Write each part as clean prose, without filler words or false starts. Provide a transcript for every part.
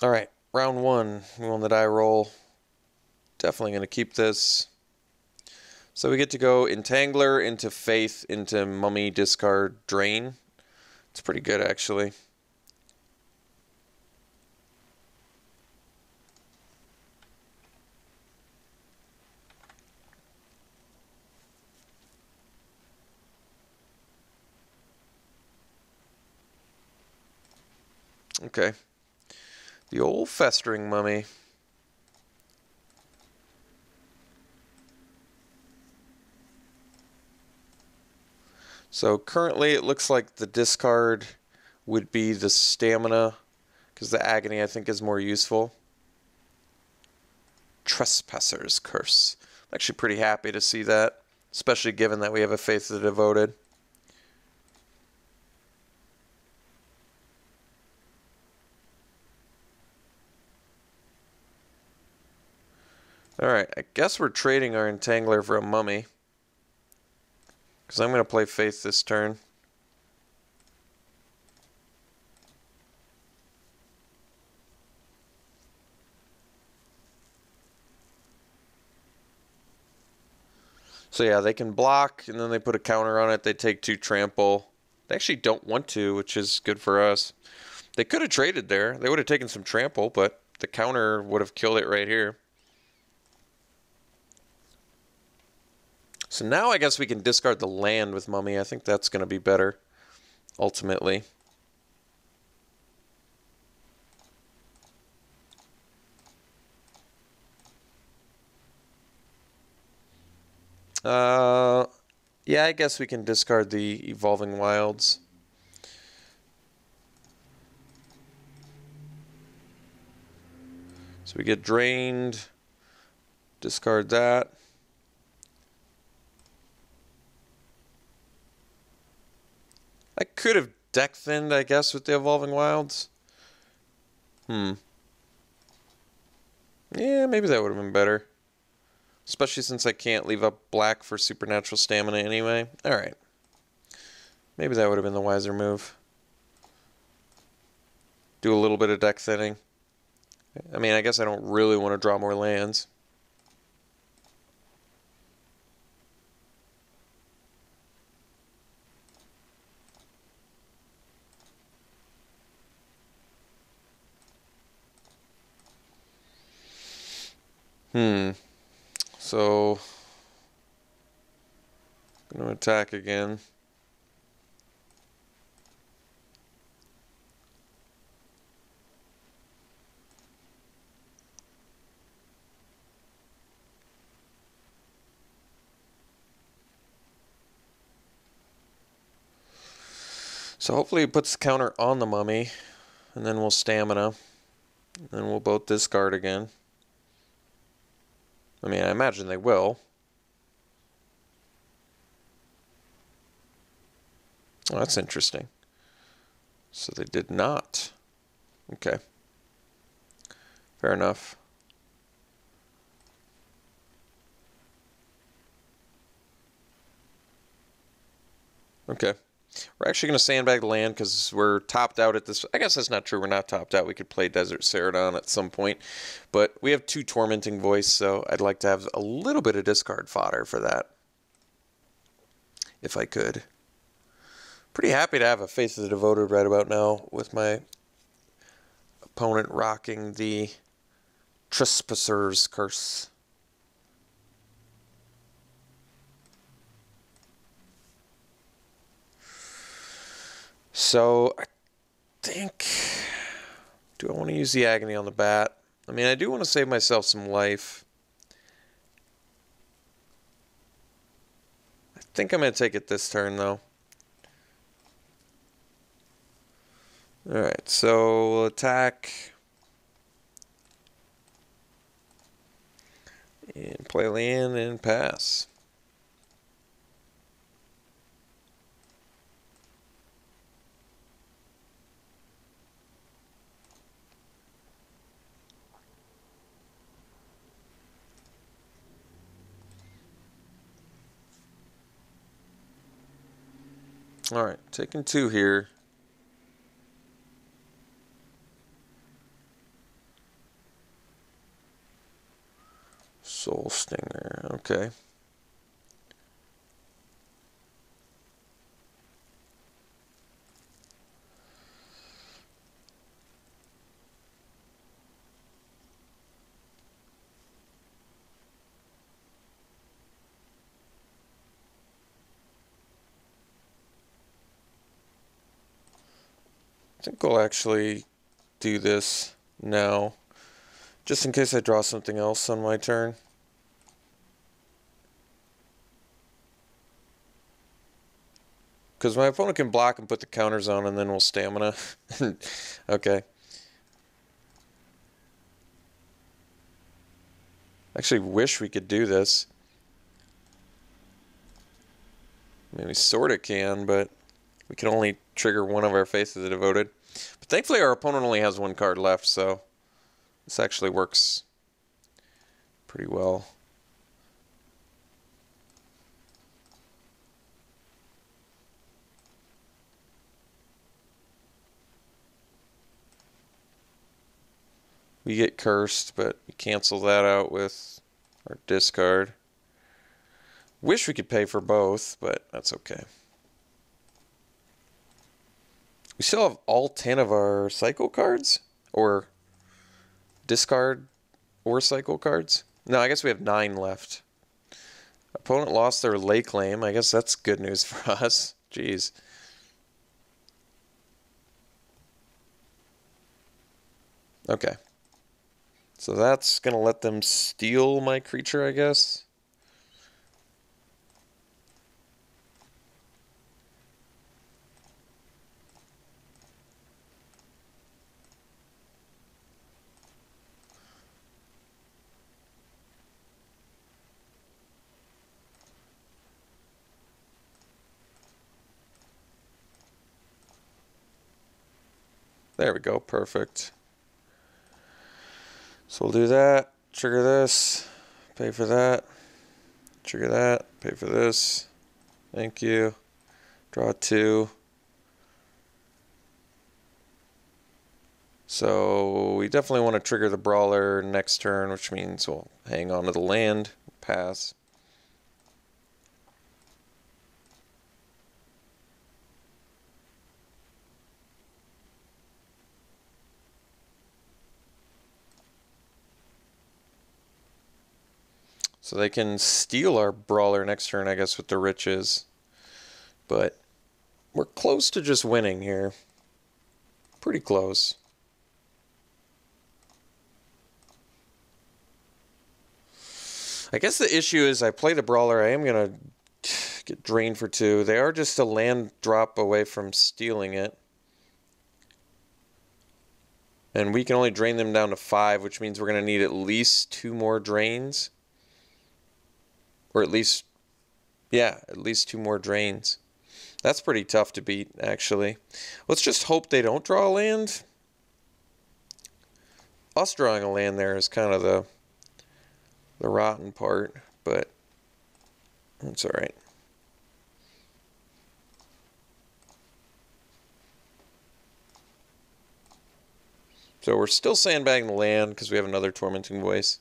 Alright, round one. We won the die roll. Definitely going to keep this. So we get to go Entangler into Faith into Mummy, discard, Drain. It's pretty good, actually. Okay. The old Festering Mummy. So currently it looks like the discard would be the Stamina, because the Agony I think is more useful. Trespasser's Curse. I'm actually pretty happy to see that, especially given that we have a Faith of the Devoted. Alright, I guess we're trading our Entangler for a Mummy, because I'm going to play Faith this turn. So yeah, they can block, and then they put a counter on it. They take 2 trample. They actually don't want to, which is good for us. They could have traded there. They would have taken some trample, but the counter would have killed it right here. So now I guess we can discard the land with Mummy. I think that's going to be better, ultimately. Yeah, I guess we can discard the Evolving Wilds. So we get drained, discard that. I could have deck thinned, I guess, with the Evolving Wilds. Yeah, maybe that would have been better. Especially since I can't leave up black for Supernatural Stamina anyway. Alright. Maybe that would have been the wiser move. Do a little bit of deck thinning. I mean, I guess I don't really want to draw more lands. So, I'm going to attack again. So hopefully it puts the counter on the Mummy, and then we'll Stamina, and then we'll both discard again. I mean, I imagine they will. Oh, that's interesting. So they did not. Okay. Fair enough. Okay. We're actually going to sandbag the land because we're topped out at this. I guess that's not true. We're not topped out. We could play Desert Ceradon at some point. But we have 2 Tormenting Voice, so I'd like to have a little bit of discard fodder for that. If I could. Pretty happy to have a Faith of the Devoted right about now with my opponent rocking the Trespasser's Curse. So, I think... Do I want to use the Agony on the bat? I mean, I do want to save myself some life. I think I'm going to take it this turn, though. Alright, so we'll attack. And play land and pass. Alright, taking 2 here. Soul Stinger, okay. I think we'll actually do this now, just in case I draw something else on my turn. Because my opponent can block and put the counters on, and then we'll stamina. Okay. I actually wish we could do this. I mean, we sort of can, but we can only trigger one of our faces devoted. But thankfully our opponent only has one card left, so this actually works pretty well. We get cursed, but we cancel that out with our discard. Wish we could pay for both, but that's okay. We still have all 10 of our cycle cards? Or discard or cycle cards? No, I guess we have 9 left. Opponent lost their lay claim. I guess that's good news for us. Jeez. Okay. So that's going to let them steal my creature, I guess. There we go, perfect. So we'll do that, trigger this, pay for that, trigger that, pay for this, thank you, draw 2. So we definitely want to trigger the Brawler next turn, which means we'll hang on to the land, pass. So they can steal our Brawler next turn, I guess, with the Riches. But we're close to just winning here. Pretty close. I guess the issue is I play the Brawler. I am going to get drained for 2. They are just a land drop away from stealing it. And we can only drain them down to 5, which means we're going to need at least 2 more drains. Or at least, yeah, at least 2 more drains. That's pretty tough to beat, actually. Let's just hope they don't draw a land. Us drawing a land there is kind of the rotten part, but that's all right. So we're still sandbagging the land because we have another Tormenting Voice.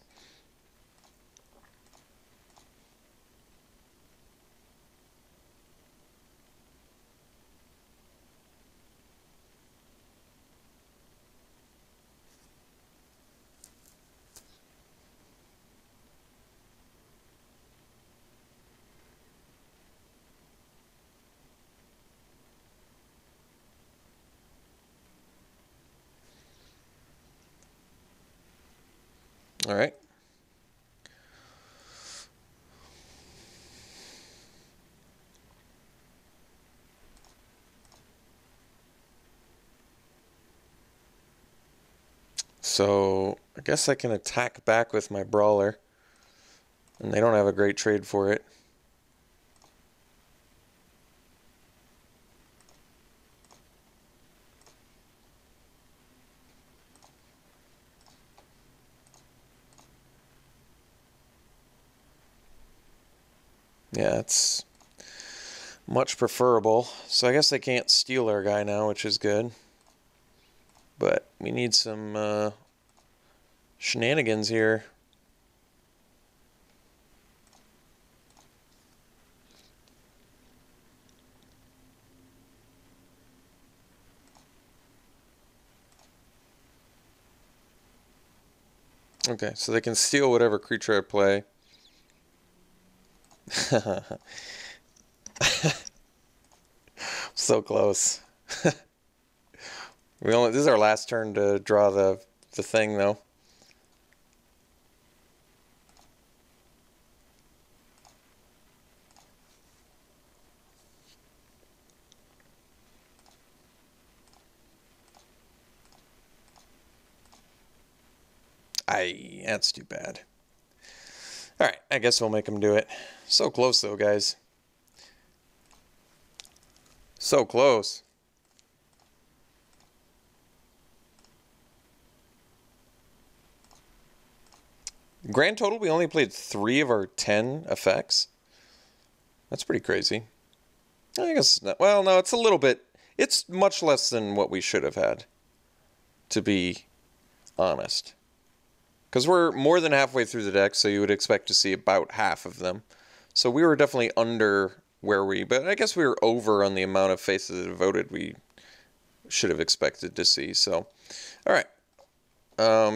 All right. So I guess I can attack back with my Brawler. And they don't have a great trade for it. Yeah, it's much preferable. So I guess they can't steal our guy now, which is good. But we need some shenanigans here. Okay, so they can steal whatever creature I play. So close. This is our last turn to draw the thing though. That's too bad. Alright, I guess we'll make them do it. So close though, guys. So close. Grand total, we only played 3 of our 10 effects. That's pretty crazy. I guess not. Well, no, it's a little bit. It's much less than what we should have had, to be honest. Because we're more than halfway through the deck, so you would expect to see about half of them. So we were definitely under where but I guess we were over on the amount of Faith of the Devoted we should have expected to see. So, all right.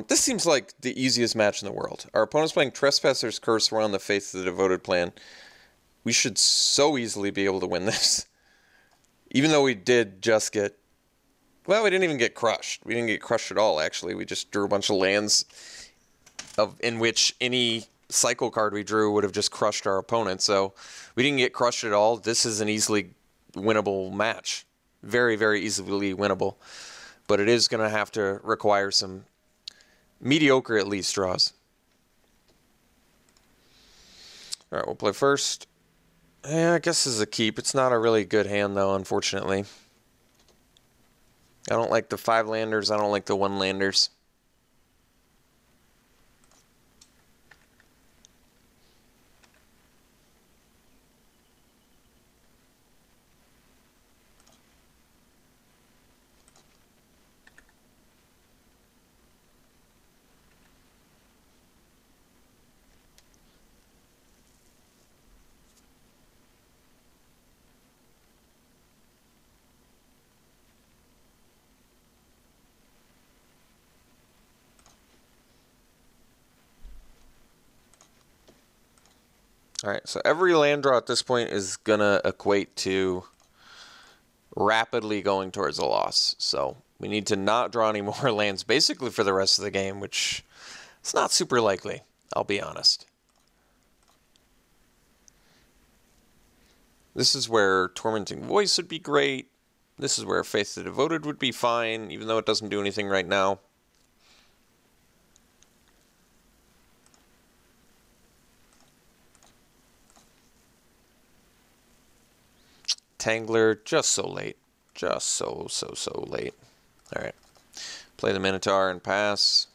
This seems like the easiest match in the world. Our opponent's playing Trespasser's Curse. We're on the Faith of the Devoted plan. We should so easily be able to win this. Even though we did just get... Well, we didn't even get crushed. We didn't get crushed at all, actually. We just drew a bunch of lands in which any cycle card we drew would have just crushed our opponent. So we didn't get crushed at all. This is an easily winnable match. Very, very easily winnable. But it is going to have to require some mediocre, at least, draws. All right, we'll play first. Yeah, I guess this is a keep. It's not a really good hand, though, unfortunately. I don't like the 5-landers. I don't like the 1-landers. All right, so every land draw at this point is going to equate to rapidly going towards a loss. So we need to not draw any more lands basically for the rest of the game, which is not super likely, I'll be honest. This is where Tormenting Voice would be great. This is where Faith the Devoted would be fine, even though it doesn't do anything right now. Tangler, just so late. Just so late. All right. Play the Minotaur and pass.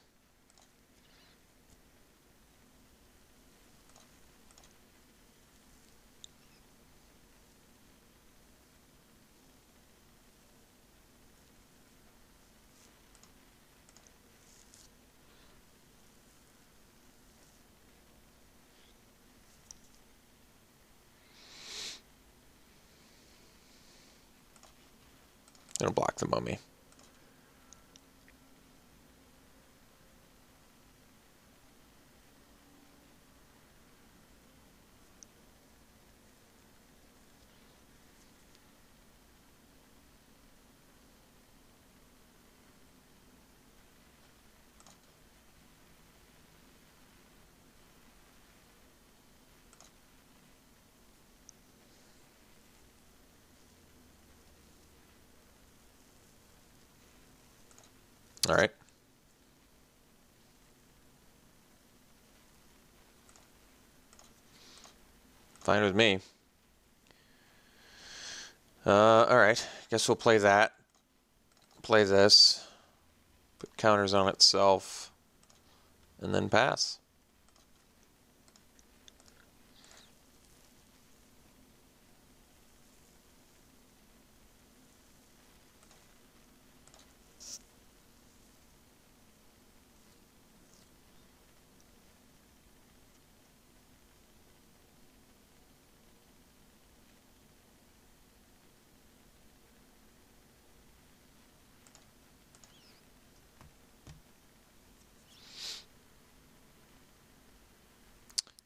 I'm going to block the Mummy. All right. Fine with me. All right. Guess we'll play that. Play this. Put counters on itself. And then pass.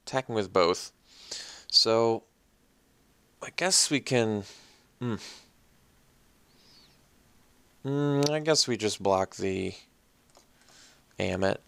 attacking with both. So I guess we can... I guess we just block the Amonkhet.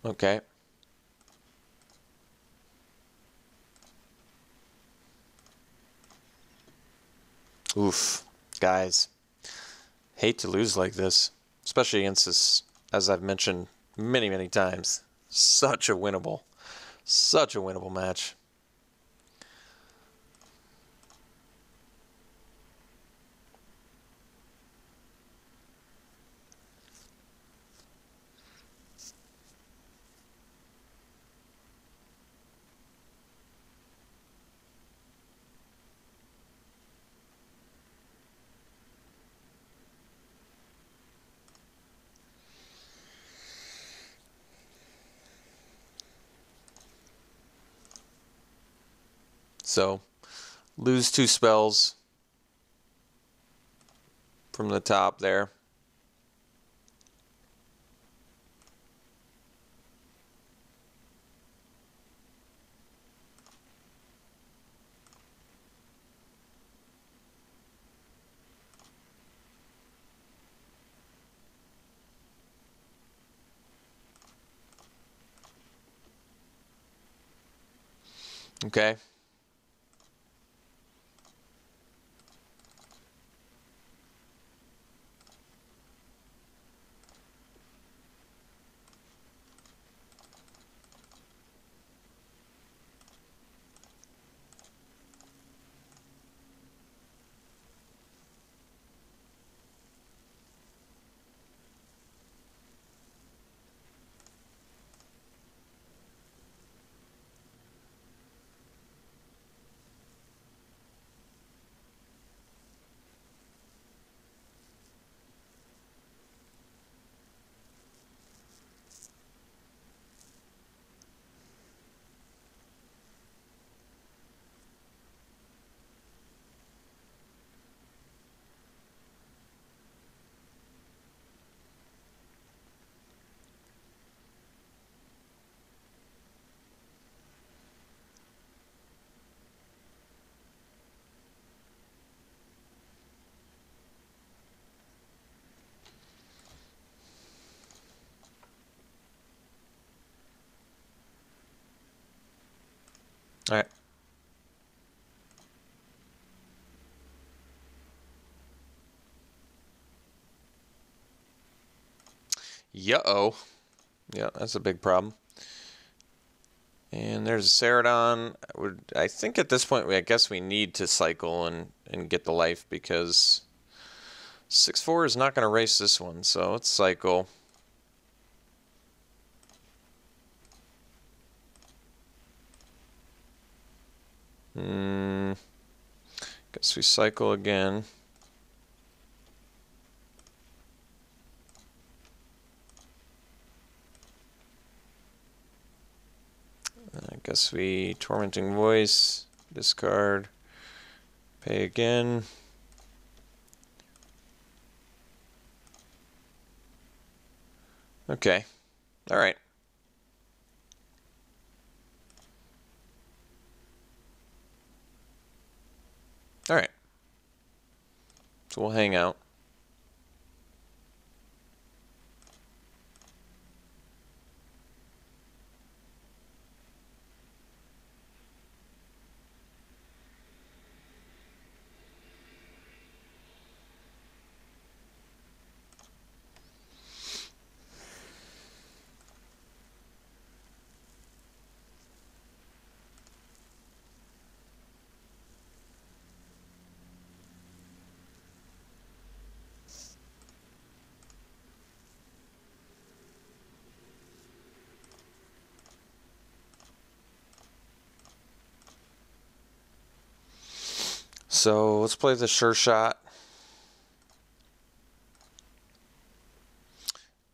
Okay. Oof. Guys, hate to lose like this, especially against this, as I've mentioned many, many times, such a winnable match. So, lose 2 spells from the top there. Okay. All right. Yeah-oh. Yeah, that's a big problem. And there's a Ceradon. I think at this point, I guess we need to cycle and get the life because 6-4 is not going to race this one. So let's cycle. Guess we cycle again. I guess we Tormenting Voice, discard, pay again. Okay. All right. All right. So we'll hang out. So let's play the sure shot.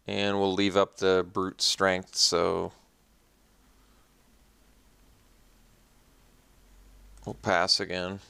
And we'll leave up the brute strength, so we'll pass again.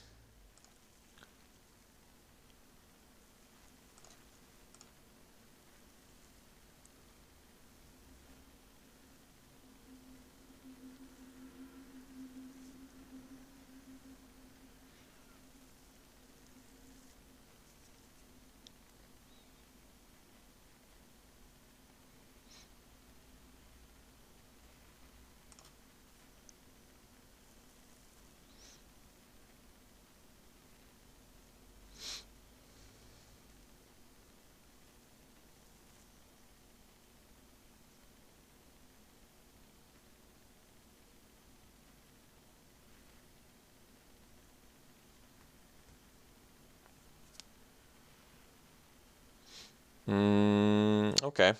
Okay.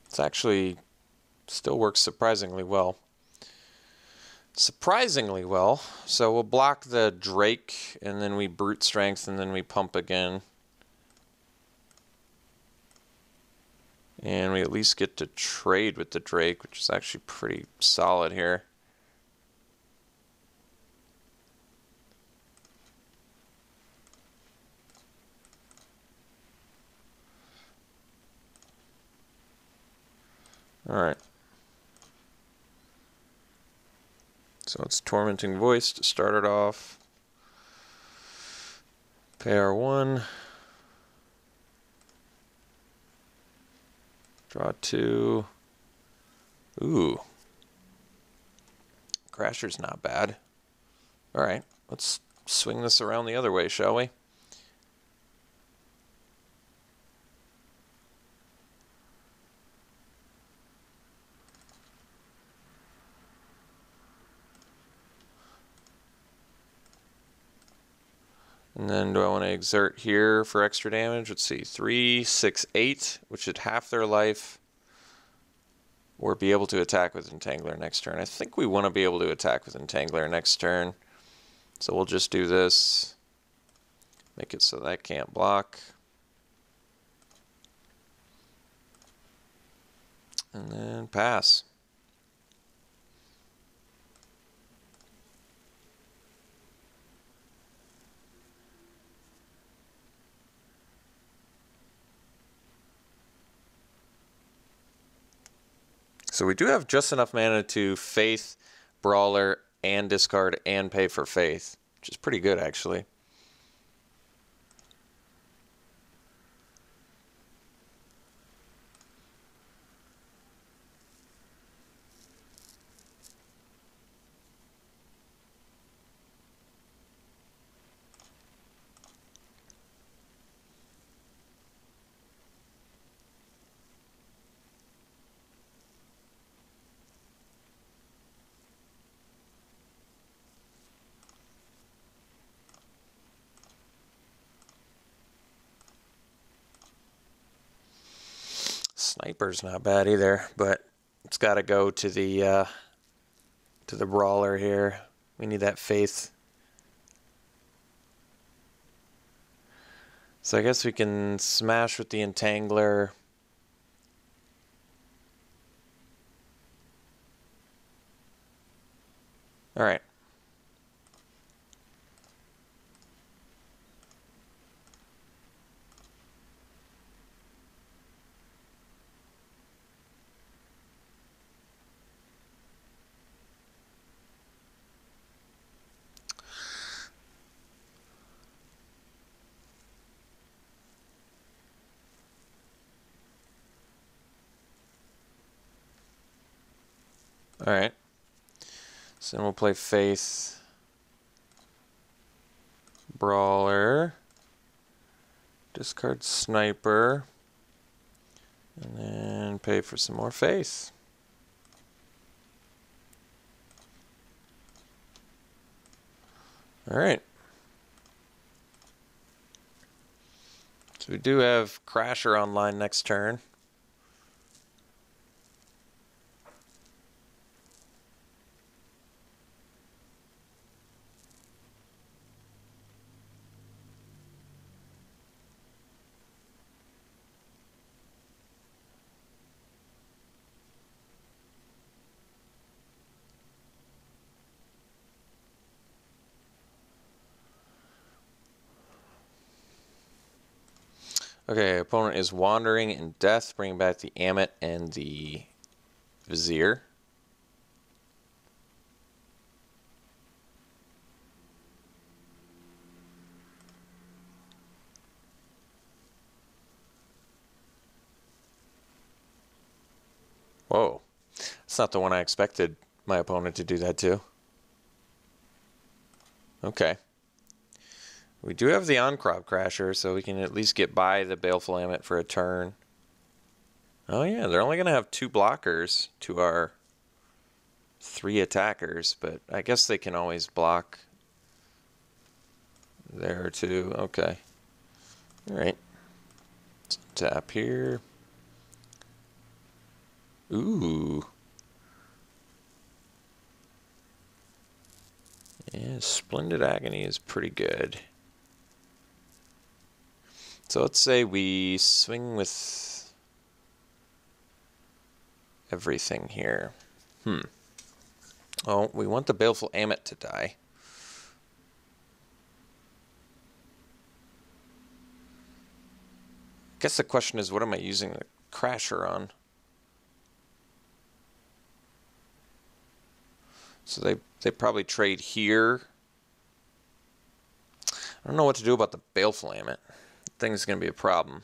It's actually still works surprisingly well. Surprisingly well. So we'll block the Drake, and then we brute strength, and then we pump again. And we at least get to trade with the Drake, which is actually pretty solid here. Alright. So it's Tormenting Voice to start it off. Pay R1. Draw 2. Ooh. Crasher's not bad. Alright, let's swing this around the other way, shall we? And then do I want to exert here for extra damage? Let's see, 3, 6, 8, which should half their life. Or be able to attack with Entangler next turn. I think we want to be able to attack with Entangler next turn. So we'll just do this. Make it so that can't block. And then pass. So we do have just enough mana to Faith, Brawler, and discard and pay for Faith, which is pretty good actually. Sniper's not bad either, but it's got to go to the Brawler here. We need that Faith. So I guess we can smash with the Entangler. All right. All right. So then we'll play Faith, Brawler, discard Sniper, and then pay for some more Faith. All right. So we do have Crasher online next turn. Okay, opponent is Wandering in Death, bringing back the Ammit and the Vizier. Whoa. That's not the one I expected my opponent to do that to. Okay. We do have the on-crop crasher, so we can at least get by the Baleful Ammit for a turn. Oh yeah, they're only going to have 2 blockers to our 3 attackers, but I guess they can always block there too. Okay. Alright. Let's tap here. Ooh. Yeah, Splendid Agony is pretty good. So let's say we swing with everything here. Oh, we want the Baleful Ammit to die. I guess the question is, what am I using the Crasher on? So they probably trade here. I don't know what to do about the Baleful Ammit. I think it's going to be a problem.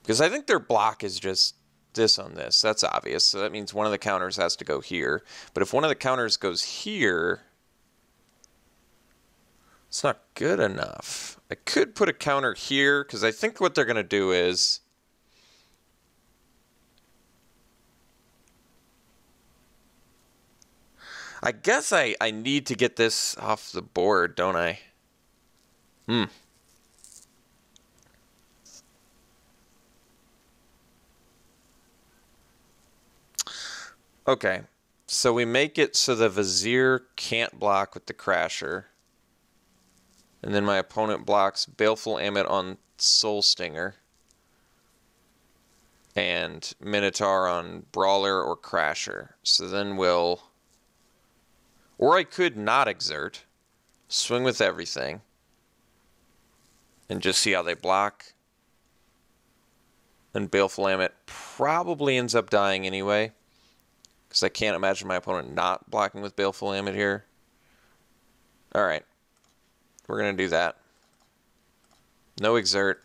Because I think their block is just this on this. That's obvious. So that means one of the counters has to go here. But if one of the counters goes here, it's not good enough. I could put a counter here, because I think what they're going to do is... I guess I need to get this off the board, don't I? Okay, so we make it so the Vizier can't block with the Crasher. And then my opponent blocks Baleful Ammit on Soul Stinger. And Minotaur on Brawler or Crasher. So then we'll... Or I could not exert, swing with everything, and just see how they block. And Baleful Ammit probably ends up dying anyway, because I can't imagine my opponent not blocking with Baleful Ammit here. Alright, we're going to do that. No exert.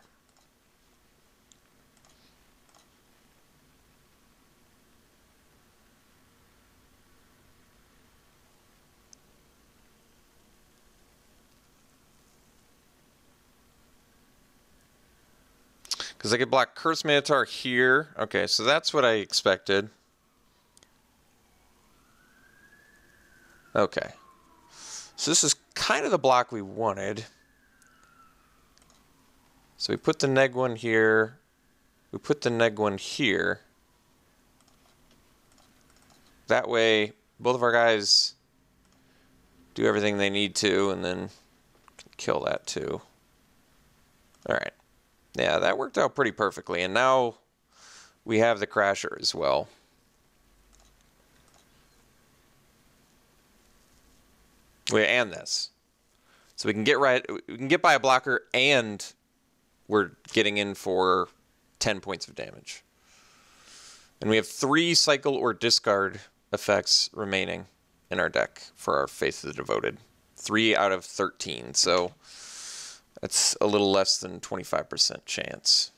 Because I could block Curse Minotaur here. Okay, so that's what I expected. Okay. So this is kind of the block we wanted. So we put the neg one here. We put the neg one here. That way, both of our guys do everything they need to, and then kill that too. Alright. Yeah, that worked out pretty perfectly. And now we have the Crasher as well. And this. So we can get by a blocker, and we're getting in for 10 points of damage. And we have 3 cycle or discard effects remaining in our deck for our Faith of the Devoted. 3 out of 13. So that's a little less than 25% chance.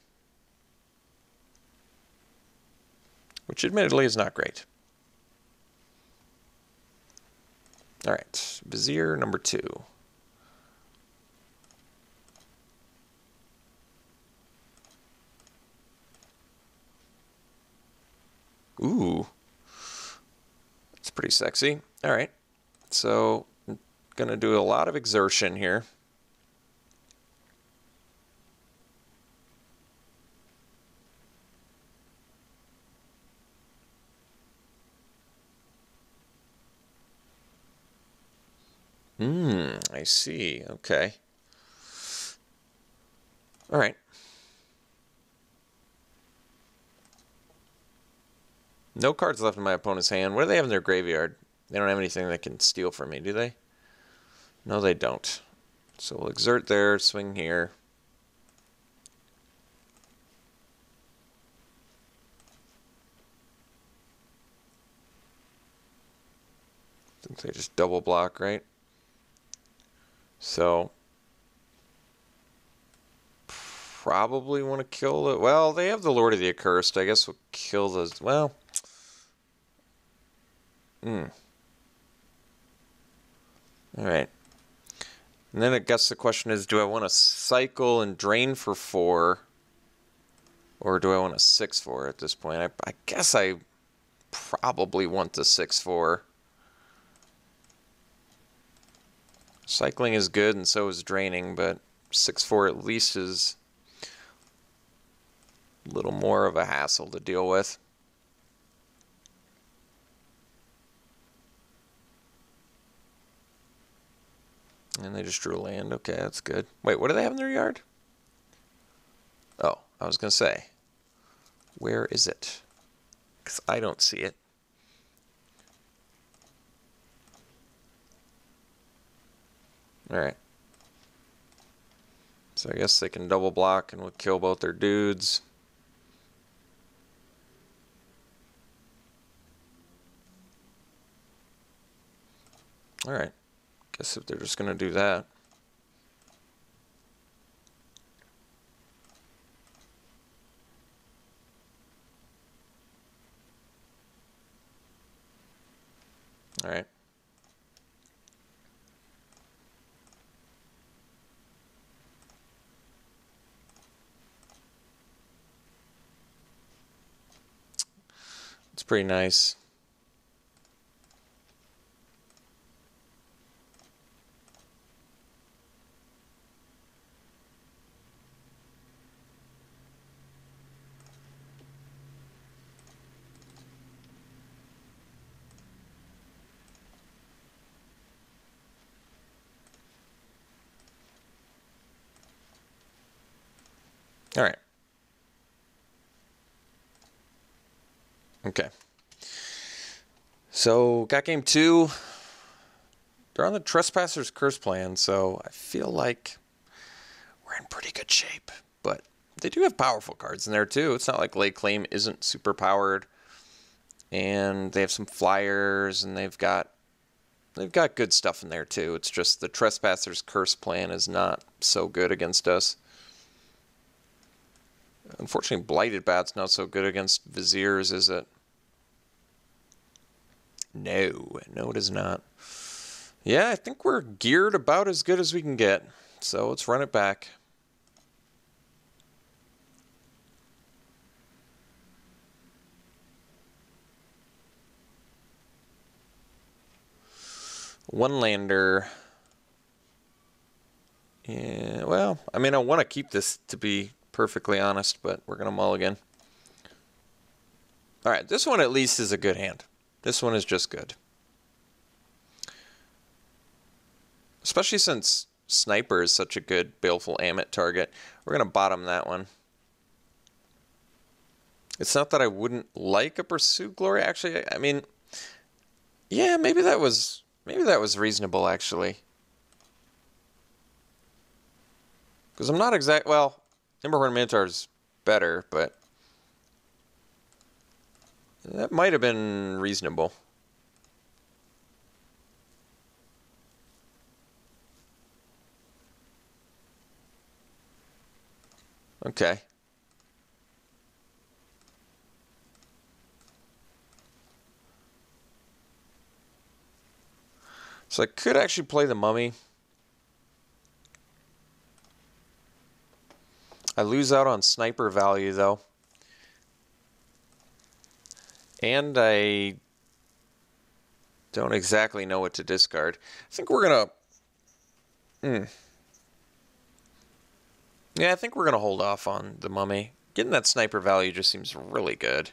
Which admittedly is not great. Alright, Vizier number 2. Ooh. That's pretty sexy. Alright, so I'm going to do a lot of exertion here. I see. Okay. All right. No cards left in my opponent's hand. What do they have in their graveyard? They don't have anything that can steal from me, do they? No, they don't. So we'll exert there, swing here. I think they just double block, right? So probably want to kill it. Well, they have the Lord of the Accursed. I guess we'll kill those. Well, all right. And then I guess the question is, do I want to cycle and drain for 4? Or do I want a 6/4 at this point? I guess I probably want the 6/4. Cycling is good and so is draining, but 6/4 at least is a little more of a hassle to deal with. And they just drew a land. Okay, that's good. Wait, what do they have in their yard? Oh, I was going to say, where is it? Because I don't see it. Alright. So I guess they can double block and we'll kill both their dudes. Alright. Guess if they're just going to do that. Alright. It's pretty nice. All right. Okay. So, got game 2. They're on the Trespasser's Curse plan, so I feel like we're in pretty good shape. But they do have powerful cards in there, too. It's not like Lay Claim isn't super powered. And they have some flyers, and they've got good stuff in there, too. It's just the Trespasser's Curse plan is not so good against us. Unfortunately, Blighted Bat's not so good against Viziers, is it? No, it is not. Yeah, I think we're geared about as good as we can get. So let's run it back. One lander. Yeah, well, I mean, I want to keep this, to be perfectly honest, but we're going to mulligan. All right, this one at least is a good hand. This one is just good. Especially since Sniper is such a good Baleful Ammit target. We're going to bottom that one. It's not that I wouldn't like a Pursue Glory. Actually, I mean, yeah, maybe that was reasonable, actually. Because I'm not exact. Well, Timberhorn Minotaur is better, but that might have been reasonable. Okay. So I could actually play the Mummy. I lose out on Sniper value, though. And I don't exactly know what to discard. I think we're going to... Yeah, I think we're going to hold off on the Mummy. Getting that Sniper value just seems really good.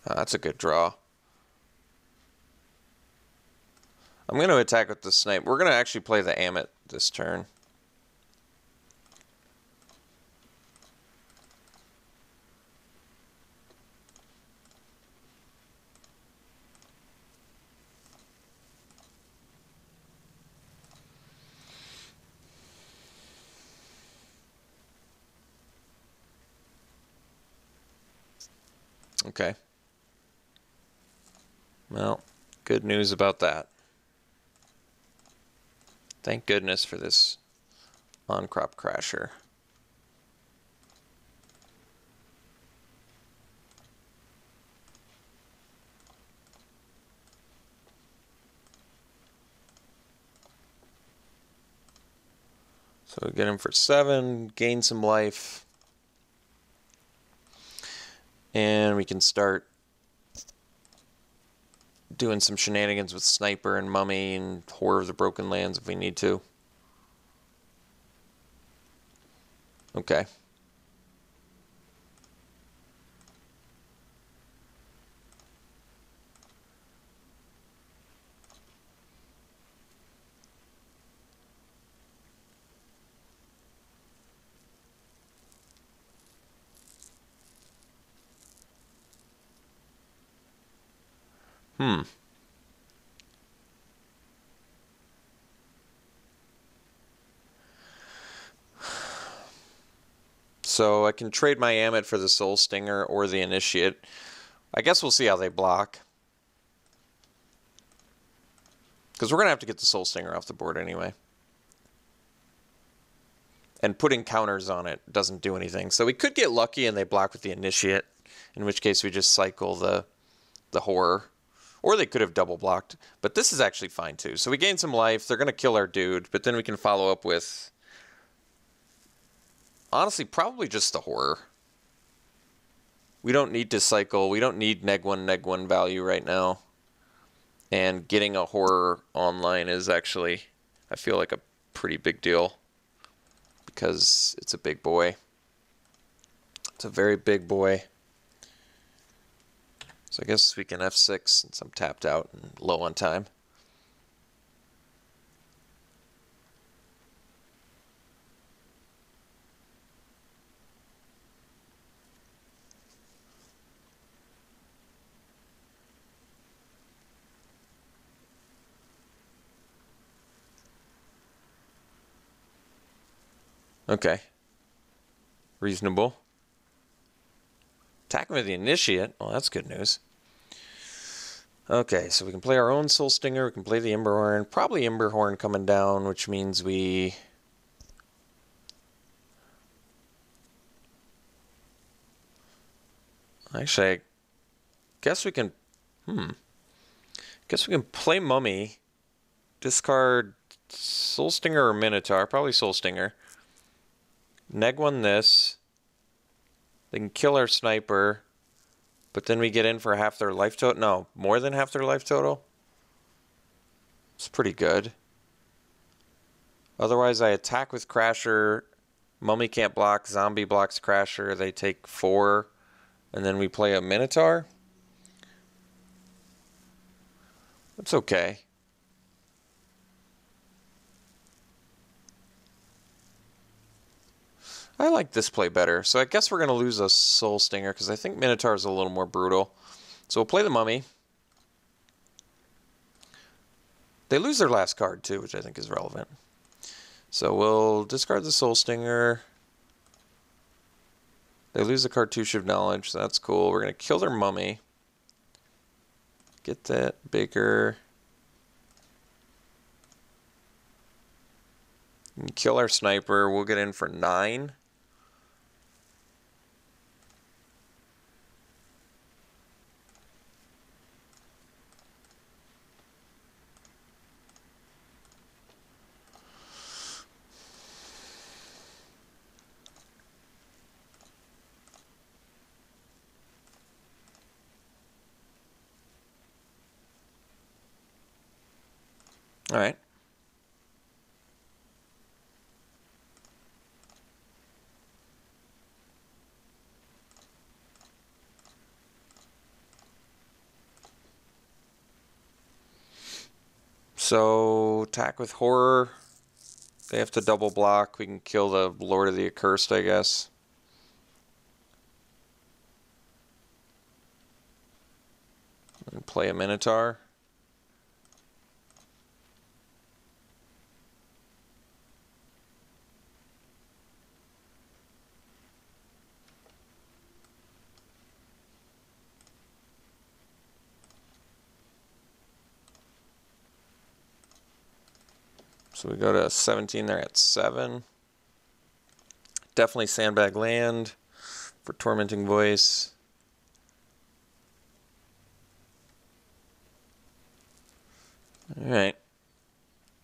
That's a good draw. I'm going to attack with the Snipe. We're going to actually play the Ammit this turn. Okay. Well, good news about that. Thank goodness for this on-crop crasher. So we get him for 7, gain some life. And we can start doing some shenanigans with Sniper and Mummy and Horror of the Broken Lands if we need to. Okay. So I can trade my Ammit for the Soul Stinger or the Initiate. I guess we'll see how they block. Because we're going to have to get the Soul Stinger off the board anyway. And putting counters on it doesn't do anything. So we could get lucky and they block with the Initiate, in which case we just cycle the Horror. Or they could have double blocked. But this is actually fine too. So we gain some life. They're going to kill our dude. But then we can follow up with, honestly, probably just the Horror. We don't need to cycle. We don't need neg 1 value right now. And getting a Horror online is actually, I feel like, a pretty big deal. Because it's a big boy. It's a very big boy. So I guess we can F6 since I'm tapped out and low on time. Okay. Reasonable. Attacking with the Initiate. Well, that's good news. Okay, so we can play our own Soul Stinger. We can play the Emberhorn. Probably Emberhorn coming down, which means we... Actually, I guess we can... Guess we can play Mummy. Discard Soul Stinger or Minotaur. Probably Soul Stinger. Neg 1 this. They can kill our Sniper. But then we get in for half their life total. No, more than half their life total. It's pretty good. Otherwise, I attack with Crasher. Mummy can't block. Zombie blocks Crasher. They take 4. And then we play a Minotaur. It's okay. I like this play better. So I guess we're going to lose a Soul Stinger because I think Minotaur is a little more brutal. So we'll play the Mummy. They lose their last card too, which I think is relevant. So we'll discard the Soul Stinger. They lose the Cartouche of Knowledge, so that's cool. We're going to kill their Mummy. Get that bigger. And kill our Sniper. We'll get in for 9. All right. So, attack with Horror. They have to double block. We can kill the Lord of the Accursed, I guess. And play a Minotaur. So we go to 17, they're at 7. Definitely sandbag land for Tormenting Voice. Alright.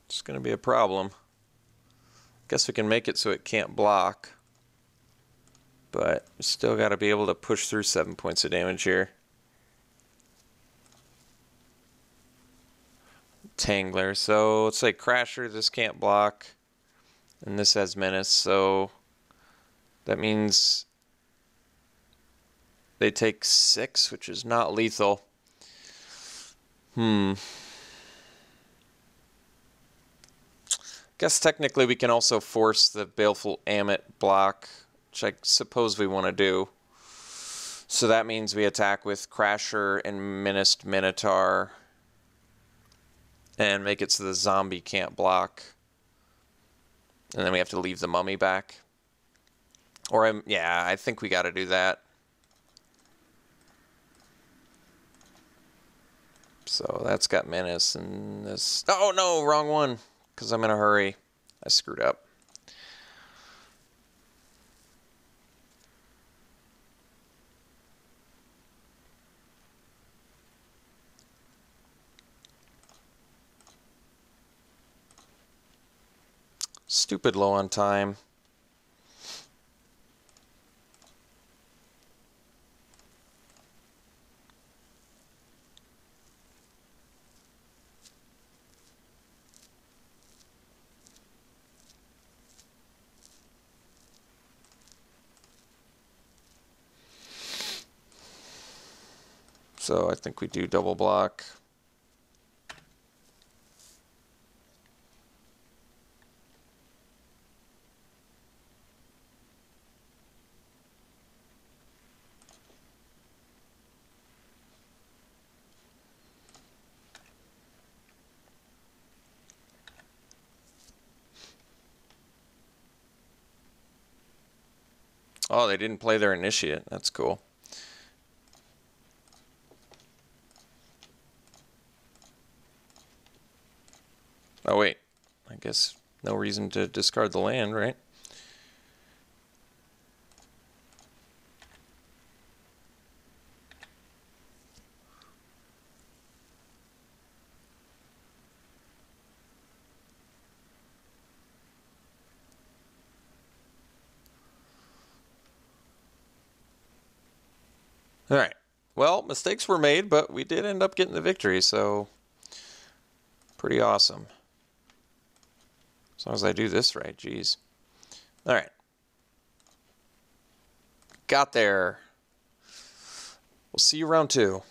It's going to be a problem. Guess we can make it so it can't block. But we still got to be able to push through 7 points of damage here. Tangler. So let's say Crasher, this can't block. And this has Menace, so that means they take 6, which is not lethal. Guess technically we can also force the Baleful Ammit block, which I suppose we want to do. So that means we attack with Crasher and Menaced Minotaur and make it so the zombie can't block. And then we have to leave the mummy back. Or, yeah, I think we got to do that. So that's got Menace and this... Oh, no, wrong one. Because I'm in a hurry. I screwed up. Stupid low on time. So I think we do double block. Oh, they didn't play their initiate. That's cool. Oh, wait. I guess no reason to discard the land, right? All right. Well, mistakes were made, but we did end up getting the victory, so pretty awesome. As long as I do this right, geez. All right. Got there. We'll see you round 2.